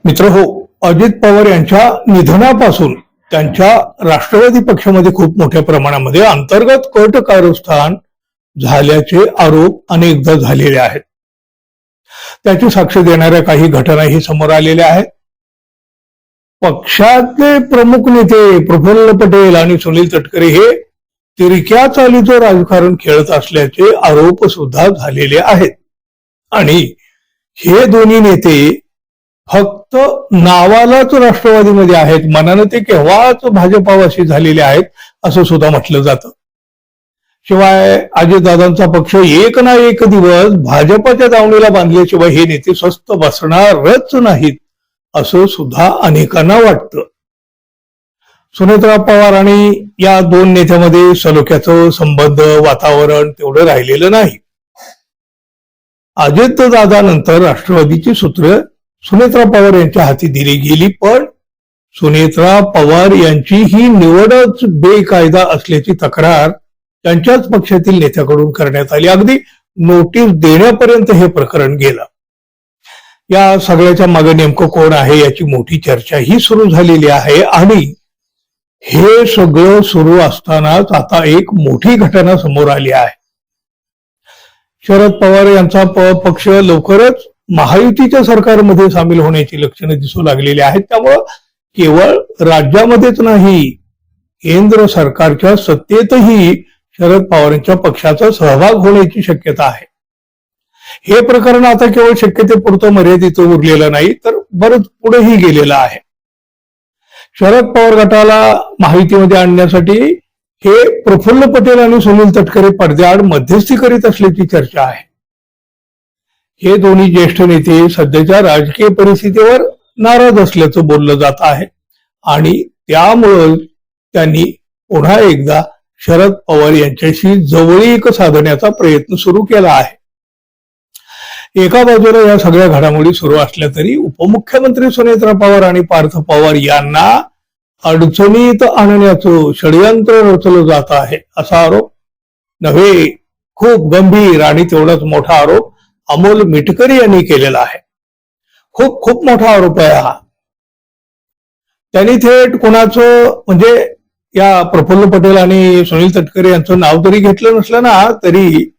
मित्र हो, अजित पवार यांच्या निधनापासून त्यांच्या राष्ट्रवादी पक्षामध्ये खूप मोठ्या प्रमाणामध्ये अंतर्गत कट कारस्थान झाल्याचे आरोप अनेकदा झालेले आहेत. त्याची साक्ष देणाऱ्या काही घटनाही समोर आलेल्या आहेत. पक्षाचे प्रमुख नेते प्रफुल्ल पटेल आणि सुनील तटकरे हे तिरक्या चालीचं राजकारण खेळत असल्याचे आरोप सुद्धा झालेले आहेत. आणि हे दोन्ही नेते फक्त नावालाच राष्ट्रवादीमध्ये आहेत, मनानं ते केव्हाच भाजपावासी झालेले आहेत असं सुद्धा म्हटलं जातं. शिवाय अजितदादांचा पक्ष एक ना एक दिवस भाजपाच्या दावणीला बांधल्याशिवाय हे नेते स्वस्थ बसणारच नाहीत असं सुद्धा अनेकांना वाटतं. सुनेत्रा पवार आणि या दोन नेत्यामध्ये सलोख्याचं संबंध वातावरण तेवढं राहिलेलं नाही. अजितदादानंतर राष्ट्रवादीची सूत्र सुनेत्रा पवार यांच्या हाती दिली गेली, पण सुनेत्रा पवार यांची ही निवडच बेकायदा असल्याची तक्रार त्यांच्याच पक्षातील नेत्याकडून करण्यात आली. अगदी नोटीस देण्यापर्यंत हे प्रकरण गेलं. या सगळ्याच्या मागे नेमकं कोण आहे याची मोठी चर्चाही सुरू झालेली आहे. आणि हे सगळं सुरू असतानाच आता एक मोठी घटना समोर आली आहे. शरद पवार यांचा पक्ष लवकरच महायुतीच्या सरकारमध्ये सामील होण्याची लक्षणं दिसू लागलेली आहेत. त्यामुळं केवळ राज्यामध्येच नाही, केंद्र सरकारच्या सत्तेतही शरद पवारांच्या पक्षाचा सहभाग होण्याची शक्यता आहे. हे प्रकरण आता केवळ शक्यतेपुरतं मर्यादित उरलेलं नाही, तर बरंच पुढेही गेलेलं आहे. शरद पवार गटाला महायुतीमध्ये आणण्यासाठी हे प्रफुल्ल पटेल आणि सुनील तटकरे पडद्याआड मध्यस्थी करीत असल्याची चर्चा आहे. हे दोन्ही ज्येष्ठ नेते सध्याच्या राजकीय परिस्थितीवर नाराज असल्याचं बोललं जात आहे. आणि त्यामुळं त्यांनी पुन्हा एकदा शरद पवार यांच्याशी जवळीक साधण्याचा प्रयत्न सुरू केला आहे. एका बाजूला या सगळ्या घडामोडी सुरू असल्या तरी उपमुख्यमंत्री सुनेत्रा पवार आणि पार्थ पवार यांना अडचणीत आणण्याचं षडयंत्र रचलं जात आहे असा आरोप नव्हे, खूप गंभीर आणि तेवढाच मोठा आरोप अमोल मिटकरी यांनी केलेला आहे. खूप खूप मोठा आरोप आहे हा. त्यांनी थेट कोणाचं म्हणजे या प्रफुल्ल पटेल आणि सुनील तटकरे यांचं नाव जरी घेतलं नसलं ना, तरी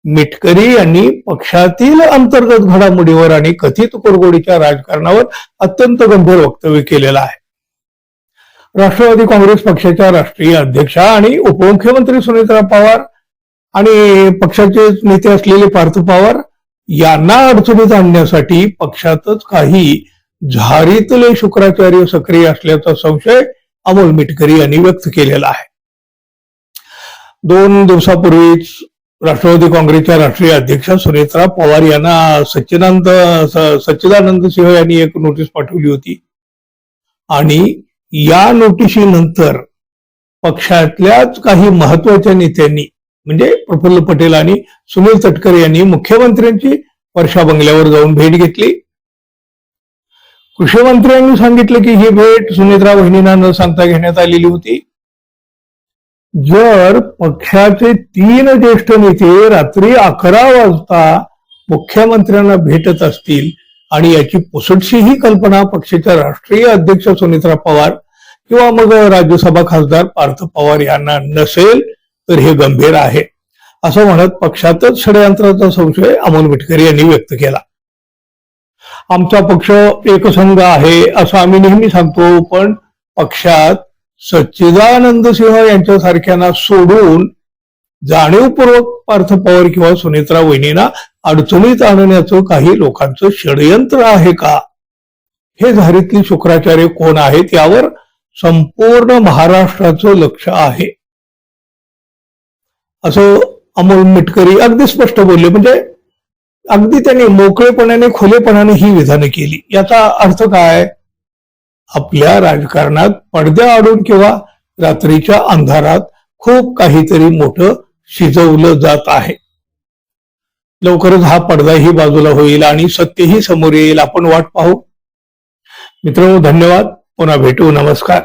मिटकरी यांनी पक्षातील अंतर्गत घडामोडीवर आणि कथित कुरघोडीच्या राजकारणावर अत्यंत गंभीर वक्तव्य केलेलं आहे. राष्ट्रवादी काँग्रेस पक्षाच्या राष्ट्रीय अध्यक्षा आणि उपमुख्यमंत्री सुनेत्रा पवार आणि पक्षाचे नेते असलेले पार्थ पवार यांना अडचणीत आणण्यासाठी पक्षातच काही झारीतले शुक्राचार्य सक्रिय असल्याचा संशय अमोल मिटकरी यांनी व्यक्त केलेला आहे. 2 दिवसापूर्वीच राष्ट्रवादी काँग्रेसच्या राष्ट्रीय अध्यक्षा सुनेत्रा पवार यांना सच्चिदानंद सिंह यांनी एक नोटीस पाठवली होती. आणि या नोटिशीनंतर पक्षातल्याच काही महत्वाच्या नेत्यांनी म्हणजे प्रफुल्ल पटेल आणि सुनील तटकरे यांनी मुख्यमंत्र्यांची वर्षा बंगल्यावर जाऊन भेट घेतली. कृषी मंत्र्यांनी सांगितलं की ही भेट सुनेत्रा वहिनींना न सांगता घेण्यात आलेली होती. जर पक्षाचे 3 ज्येष्ठ नेते रात्री 11 वाजता मुख्यमंत्र्यांना भेटत असतील आणि याची पुसटशी ही कल्पना पक्षाच्या राष्ट्रीय अध्यक्ष सुनेत्रा पवार किंवा मग राज्यसभा खासदार पार्थ पवार यांना नसेल तर हे गंभीर आहे असं म्हणत पक्षातच षडयंत्राचा संशय अमोल मिटकरी यांनी व्यक्त केला. आमचा पक्ष एकसंघ आहे असं आम्ही नेहमी सांगतो, पण पक्षात सच्चिदानंद सिंह यांच्यासारख्यांना सोडून जाणीवपूर्वक पार्थ पवार किंवा सुनेत्रा वहिनींना अडचणीत आणण्याचं काही लोकांचं षडयंत्र आहे का? हे झारीतली शुक्राचार्य कोण आहेत यावर संपूर्ण महाराष्ट्राचं लक्ष आहे असं अमोल मिटकरी अगदी स्पष्ट बोलले. म्हणजे अगदी त्यांनी मोकळेपणाने खुलेपणाने ही विधानं केली. याचा अर्थ काय? आपल्या राजकारणात पडद्याआडून किंवा रात्रीच्या अंधारात खूप काहीतरी मोठं शिजवलं जात आहे. लवकरच हा पडदाही बाजूला होईल आणि सत्यही समोर येईल. आपण वाट पाहू. मित्रांनो, धन्यवाद. पुन्हा भेटू. नमस्कार.